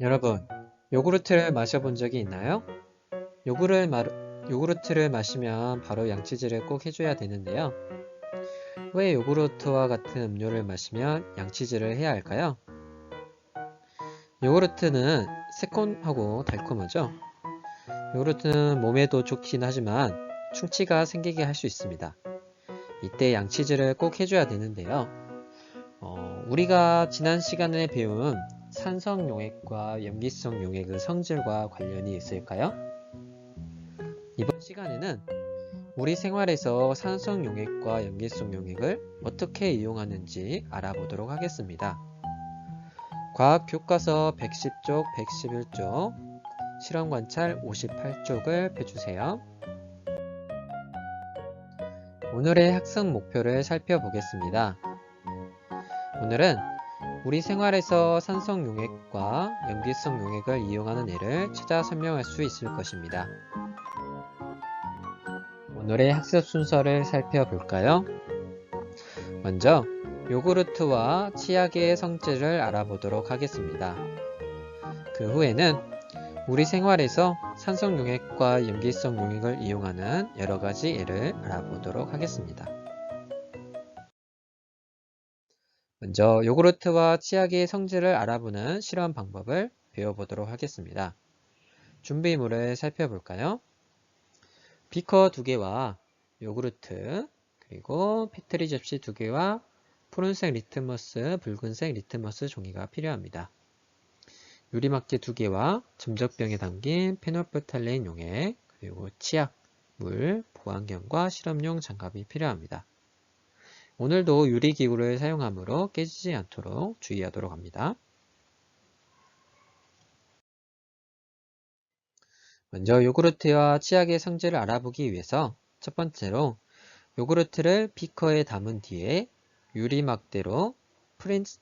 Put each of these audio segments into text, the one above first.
여러분, 요구르트를 마셔본 적이 있나요? 요구르트를 마시면 바로 양치질을 꼭 해줘야 되는데요. 왜 요구르트와 같은 음료를 마시면 양치질을 해야 할까요? 요구르트는 새콤하고 달콤하죠? 요구르트는 몸에도 좋긴 하지만 충치가 생기게 할 수 있습니다. 이때 양치질을 꼭 해줘야 되는데요. 우리가 지난 시간에 배운 산성용액과 염기성 용액의 성질과 관련이 있을까요? 이번 시간에는 우리 생활에서 산성용액과 염기성 용액을 어떻게 이용하는지 알아보도록 하겠습니다. 과학교과서 110쪽, 111쪽, 실험관찰 58쪽을 펴주세요. 오늘의 학습 목표를 살펴보겠습니다. 오늘은 우리 생활에서 산성용액과 염기성 용액을 이용하는 예를 찾아 설명할 수 있을 것입니다. 오늘의 학습 순서를 살펴볼까요? 먼저 요구르트와 치약의 성질을 알아보도록 하겠습니다. 그 후에는 우리 생활에서 산성용액과 염기성 용액을 이용하는 여러가지 예를 알아보도록 하겠습니다. 먼저 요구르트와 치약의 성질을 알아보는 실험 방법을 배워보도록 하겠습니다. 준비물을 살펴볼까요? 비커 2개와 요구르트, 그리고 페트리 접시 2개와 푸른색 리트머스, 붉은색 리트머스 종이가 필요합니다. 유리막대 2개와 점적병에 담긴 페놀프탈레인 용액, 그리고 치약, 물, 보안경과 실험용 장갑이 필요합니다. 오늘도 유리기구를 사용하므로 깨지지 않도록 주의하도록 합니다. 먼저 요구르트와 치약의 성질을 알아보기 위해서 첫 번째로 요구르트를 비커에 담은 뒤에 유리막대로 푸른색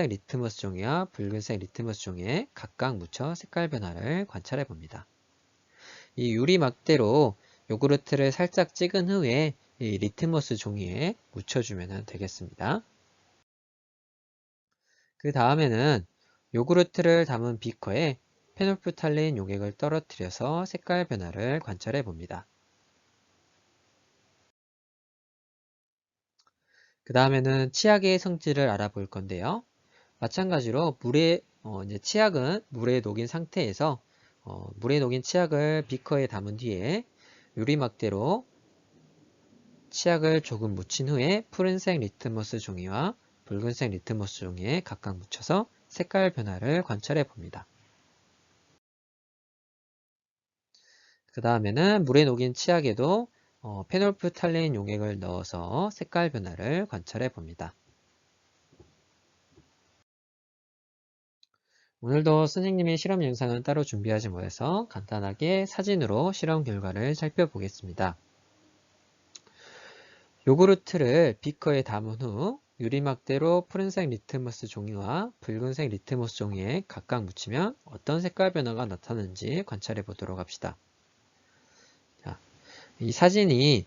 리트머스 종이와 붉은색 리트머스 종이에 각각 묻혀 색깔 변화를 관찰해 봅니다. 이 유리막대로 요구르트를 살짝 찍은 후에 이 리트머스 종이에 묻혀주면 되겠습니다. 그 다음에는 요구르트를 담은 비커에 페놀프탈레인 용액을 떨어뜨려서 색깔 변화를 관찰해 봅니다. 그 다음에는 치약의 성질을 알아볼 건데요. 마찬가지로 치약은 물에 녹인 상태에서 물에 녹인 치약을 비커에 담은 뒤에 유리막대로 치약을 조금 묻힌 후에 푸른색 리트머스 종이와 붉은색 리트머스 종이에 각각 묻혀서 색깔 변화를 관찰해 봅니다. 그 다음에는 물에 녹인 치약에도 페놀프탈레인 용액을 넣어서 색깔 변화를 관찰해 봅니다. 오늘도 선생님의 실험 영상은 따로 준비하지 못해서 간단하게 사진으로 실험 결과를 살펴보겠습니다. 요구르트를 비커에 담은 후 유리막대로 푸른색 리트머스 종이와 붉은색 리트머스 종이에 각각 묻히면 어떤 색깔 변화가 나타나는지 관찰해 보도록 합시다. 자, 이 사진이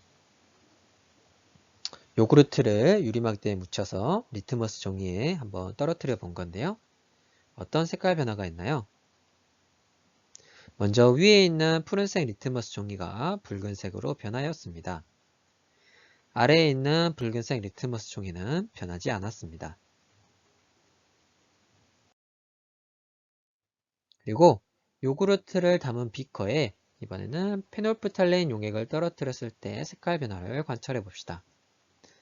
요구르트를 유리막대에 묻혀서 리트머스 종이에 한번 떨어뜨려 본 건데요. 어떤 색깔 변화가 있나요? 먼저 위에 있는 푸른색 리트머스 종이가 붉은색으로 변하였습니다. 아래에 있는 붉은색 리트머스 종이는 변하지 않았습니다. 그리고 요구르트를 담은 비커에 이번에는 페놀프탈레인 용액을 떨어뜨렸을 때 색깔 변화를 관찰해 봅시다.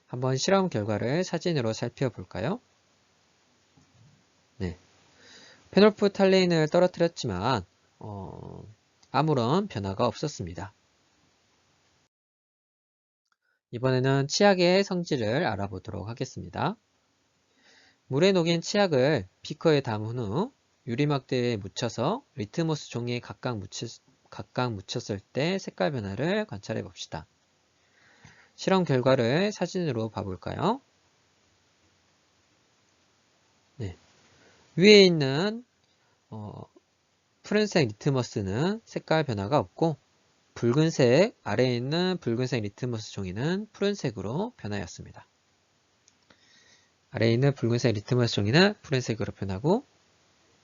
한번 실험 결과를 사진으로 살펴볼까요? 네. 페놀프탈레인을 떨어뜨렸지만 아무런 변화가 없었습니다. 이번에는 치약의 성질을 알아보도록 하겠습니다. 물에 녹인 치약을 비커에 담은 후 유리막대에 묻혀서 리트머스 종이에 각각 묻혔을 때 색깔 변화를 관찰해 봅시다. 실험 결과를 사진으로 봐볼까요? 네. 위에 있는 푸른색 리트머스는 색깔 변화가 없고 아래에 있는 붉은색 리트머스 종이는 푸른색으로 변하였습니다. 아래에 있는 붉은색 리트머스 종이는 푸른색으로 변하고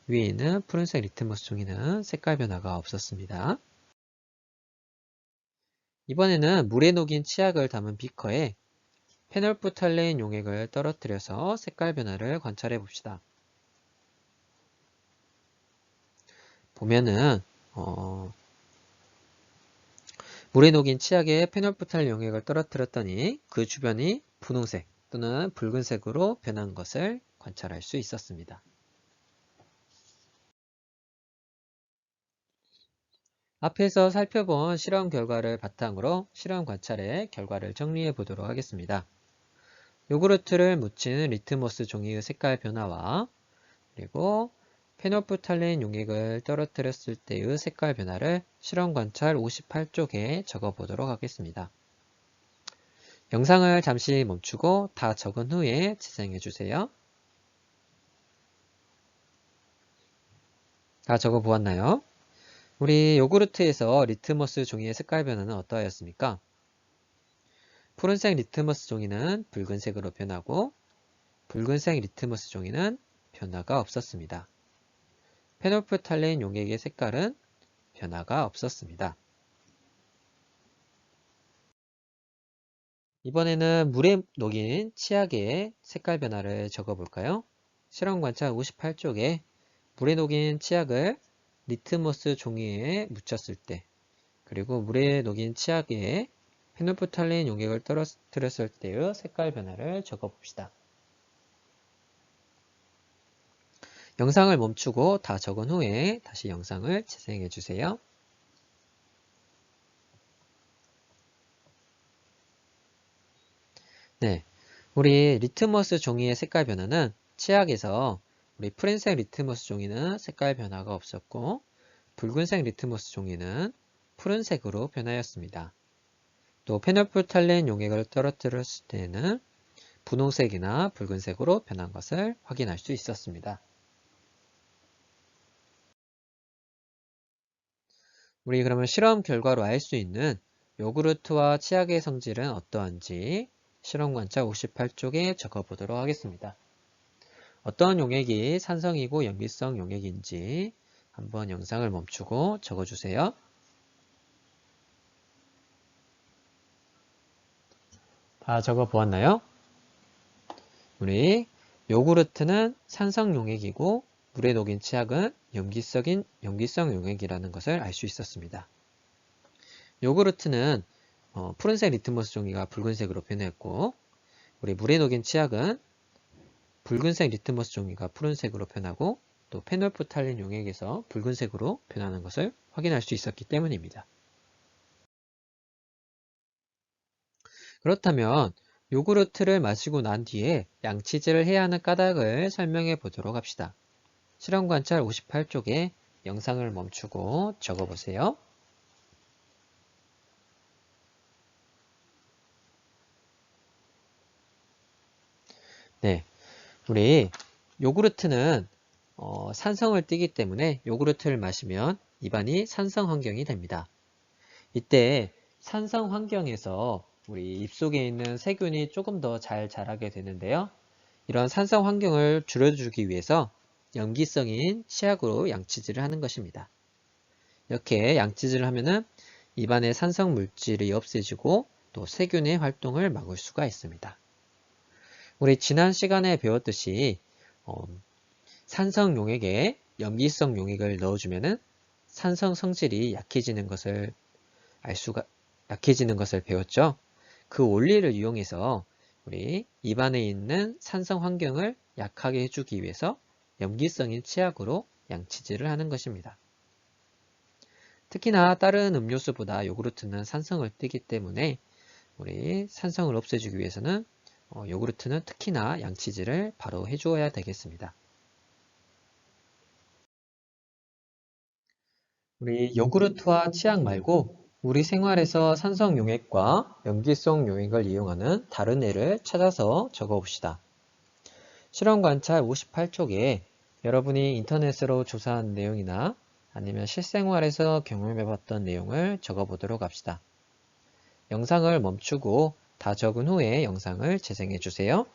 위에 있는 푸른색 리트머스 종이는 색깔 변화가 없었습니다. 이번에는 물에 녹인 치약을 담은 비커에 페놀프탈레인 용액을 떨어뜨려서 색깔 변화를 관찰해 봅시다. 보면은 물에 녹인 치약에 페놀프탈 용액을 떨어뜨렸더니 그 주변이 분홍색 또는 붉은색으로 변한 것을 관찰할 수 있었습니다. 앞에서 살펴본 실험 결과를 바탕으로 실험 관찰의 결과를 정리해 보도록 하겠습니다. 요구르트를 묻힌 리트머스 종이의 색깔 변화와 그리고 페놀프탈레인 용액을 떨어뜨렸을 때의 색깔 변화를 실험 관찰 58쪽에 적어 보도록 하겠습니다. 영상을 잠시 멈추고 다 적은 후에 재생해 주세요. 다 적어 보았나요? 우리 요구르트에서 리트머스 종이의 색깔 변화는 어떠하였습니까? 푸른색 리트머스 종이는 붉은색으로 변하고 붉은색 리트머스 종이는 변화가 없었습니다. 페놀프탈레인 용액의 색깔은 변화가 없었습니다. 이번에는 물에 녹인 치약의 색깔 변화를 적어 볼까요? 실험 관찰 58쪽에 물에 녹인 치약을 리트머스 종이에 묻혔을 때 그리고 물에 녹인 치약에 페놀프탈레인 용액을 떨어뜨렸을 때의 색깔 변화를 적어 봅시다. 영상을 멈추고 다 적은 후에 다시 영상을 재생해 주세요. 네, 우리 리트머스 종이의 색깔 변화는 치약에서 우리 푸른색 리트머스 종이는 색깔 변화가 없었고 붉은색 리트머스 종이는 푸른색으로 변하였습니다. 또 페놀프탈레인 용액을 떨어뜨렸을 때는 분홍색이나 붉은색으로 변한 것을 확인할 수 있었습니다. 우리 그러면 실험 결과로 알 수 있는 요구르트와 치약의 성질은 어떠한지 실험 관찰 58쪽에 적어 보도록 하겠습니다. 어떤 용액이 산성이고 염기성 용액인지 한번 영상을 멈추고 적어 주세요. 다 적어 보았나요? 우리 요구르트는 산성 용액이고 물에 녹인 치약은 염기성 용액이라는 것을 알 수 있었습니다. 요구르트는 푸른색 리트머스 종이가 붉은색으로 변했고 우리 물에 녹인 치약은 붉은색 리트머스 종이가 푸른색으로 변하고 또 페놀프탈린 용액에서 붉은색으로 변하는 것을 확인할 수 있었기 때문입니다. 그렇다면 요구르트를 마시고 난 뒤에 양치질을 해야 하는 까닭을 설명해 보도록 합시다. 실험 관찰 58쪽에 영상을 멈추고 적어 보세요. 네, 우리 요구르트는 산성을 띠기 때문에 요구르트를 마시면 입안이 산성 환경이 됩니다. 이때 산성 환경에서 우리 입속에 있는 세균이 조금 더 잘 자라게 되는데요. 이런 산성 환경을 줄여주기 위해서 염기성인 치약으로 양치질을 하는 것입니다. 이렇게 양치질을 하면은 입안의 산성 물질이 없애지고 또 세균의 활동을 막을 수가 있습니다. 우리 지난 시간에 배웠듯이 산성 용액에 염기성 용액을 넣어주면은 산성 성질이 약해지는 것을 배웠죠. 그 원리를 이용해서 우리 입안에 있는 산성 환경을 약하게 해주기 위해서 염기성인 치약으로 양치질을 하는 것입니다. 특히나 다른 음료수보다 요구르트는 산성을 띠기 때문에 우리 산성을 없애주기 위해서는 요구르트는 특히나 양치질을 바로 해주어야 되겠습니다. 우리 요구르트와 치약 말고 우리 생활에서 산성 용액과 염기성 용액을 이용하는 다른 예를 찾아서 적어봅시다. 실험 관찰 58쪽에 여러분이 인터넷으로 조사한 내용이나 아니면 실생활에서 경험해봤던 내용을 적어보도록 합시다. 영상을 멈추고 다 적은 후에 영상을 재생해 주세요.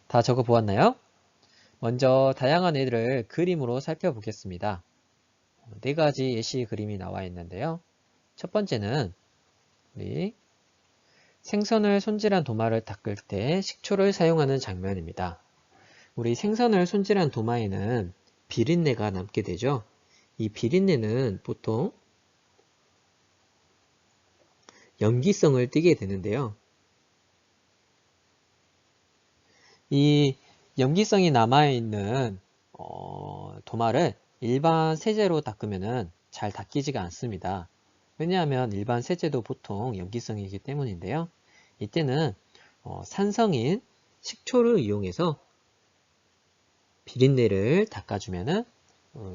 다 적어 보았나요? 먼저 다양한 애들을 그림으로 살펴보겠습니다. 4가지 예시 그림이 나와 있는데요. 첫 번째는 우리 생선을 손질한 도마를 닦을 때 식초를 사용하는 장면입니다. 우리 생선을 손질한 도마에는 비린내가 남게 되죠. 이 비린내는 보통 염기성을 띠게 되는데요. 이 염기성이 남아있는 도마를 일반 세제로 닦으면 잘 닦이지가 않습니다. 왜냐하면 일반 세제도 보통 염기성이기 때문인데요. 이때는 산성인 식초를 이용해서 비린내를 닦아주면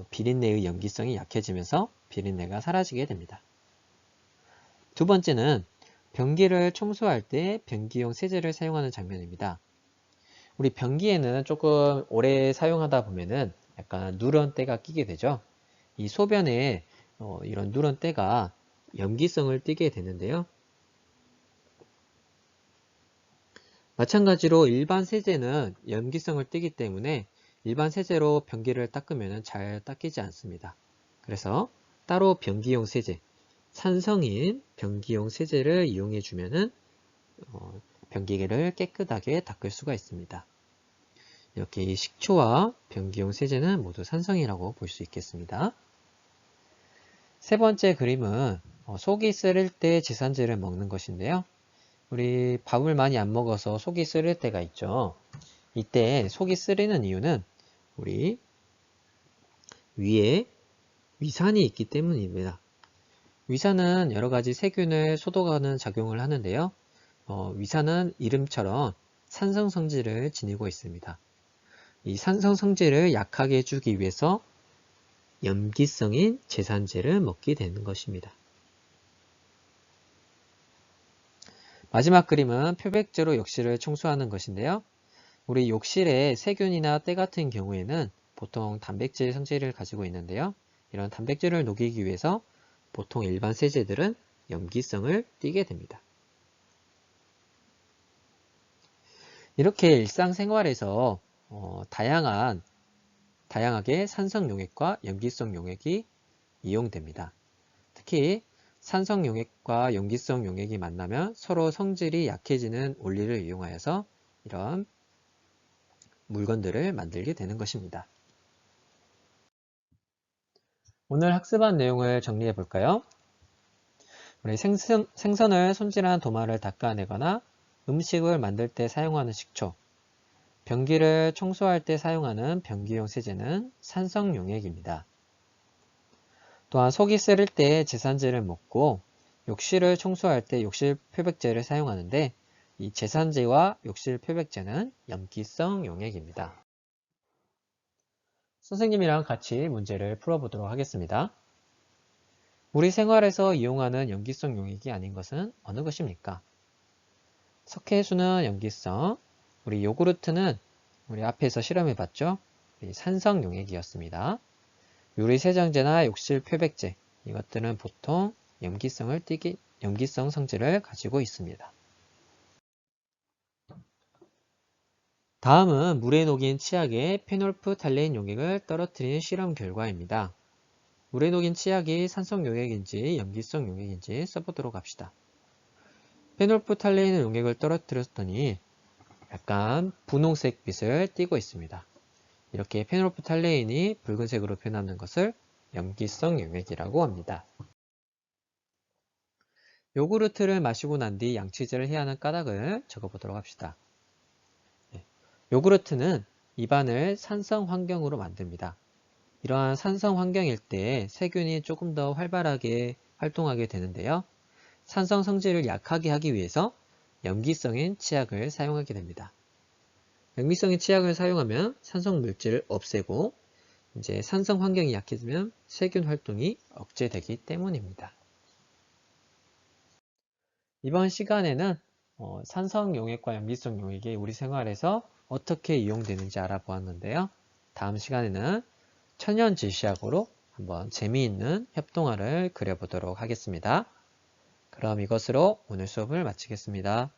비린내의 염기성이 약해지면서 비린내가 사라지게 됩니다. 두 번째는 변기를 청소할 때 변기용 세제를 사용하는 장면입니다. 우리 변기에는 조금 오래 사용하다 보면은 약간 누런 때가 끼게 되죠. 이 소변에 이런 누런 때가 염기성을 띠게 되는데요. 마찬가지로 일반 세제는 염기성을 띠기 때문에 일반 세제로 변기를 닦으면 잘 닦이지 않습니다. 그래서 따로 변기용 세제, 산성인 변기용 세제를 이용해 주면은 변기를 깨끗하게 닦을 수가 있습니다. 이렇게 이 식초와 변기용 세제는 모두 산성이라고 볼 수 있겠습니다. 세 번째 그림은 속이 쓰릴 때 제산제를 먹는 것인데요. 우리 밥을 많이 안 먹어서 속이 쓰릴 때가 있죠. 이때 속이 쓰리는 이유는 우리 위에 위산이 있기 때문입니다. 위산은 여러 가지 세균을 소독하는 작용을 하는데요. 위산은 이름처럼 산성 성질을 지니고 있습니다. 이 산성 성질을 약하게 해주기 위해서 염기성인 제산제를 먹게 되는 것입니다. 마지막 그림은 표백제로 욕실을 청소하는 것인데요. 우리 욕실에 세균이나 때 같은 경우에는 보통 단백질 성질을 가지고 있는데요. 이런 단백질을 녹이기 위해서 보통 일반 세제들은 염기성을 띠게 됩니다. 이렇게 일상생활에서 다양하게 산성 용액과 염기성 용액이 이용됩니다. 특히 산성 용액과 염기성 용액이 만나면 서로 성질이 약해지는 원리를 이용하여서 이런 물건들을 만들게 되는 것입니다. 오늘 학습한 내용을 정리해 볼까요? 우리 생선을 손질한 도마를 닦아내거나 음식을 만들 때 사용하는 식초, 변기를 청소할 때 사용하는 변기용 세제는 산성 용액입니다. 또한 속이 쓰릴 때 제산제를 먹고 욕실을 청소할 때 욕실 표백제를 사용하는데 이 제산제와 욕실 표백제는 염기성 용액입니다. 선생님이랑 같이 문제를 풀어보도록 하겠습니다. 우리 생활에서 이용하는 염기성 용액이 아닌 것은 어느 것입니까? 석회수는 염기성, 우리 요구르트는 우리 앞에서 실험해 봤죠? 산성 용액이었습니다. 유리세정제나 욕실 표백제, 이것들은 보통 염기성 성질을 가지고 있습니다. 다음은 물에 녹인 치약에 페놀프탈레인 용액을 떨어뜨린 실험 결과입니다. 물에 녹인 치약이 산성 용액인지 염기성 용액인지 써보도록 합시다. 페놀프탈레인 용액을 떨어뜨렸더니 약간 분홍색 빛을 띠고 있습니다. 이렇게 페놀프탈레인이 붉은색으로 변하는 것을 염기성 용액이라고 합니다. 요구르트를 마시고 난 뒤 양치질을 해야 하는 까닭을 적어보도록 합시다. 요구르트는 입안을 산성 환경으로 만듭니다. 이러한 산성 환경일 때 세균이 조금 더 활발하게 활동하게 되는데요. 산성 성질을 약하게 하기 위해서 염기성인 치약을 사용하게 됩니다. 염기성인 치약을 사용하면 산성 물질을 없애고 이제 산성 환경이 약해지면 세균 활동이 억제되기 때문입니다. 이번 시간에는 산성 용액과 염기성 용액이 우리 생활에서 어떻게 이용되는지 알아보았는데요. 다음 시간에는 천연 질시약으로 한번 재미있는 협동화를 그려보도록 하겠습니다. 그럼 이것으로 오늘 수업을 마치겠습니다.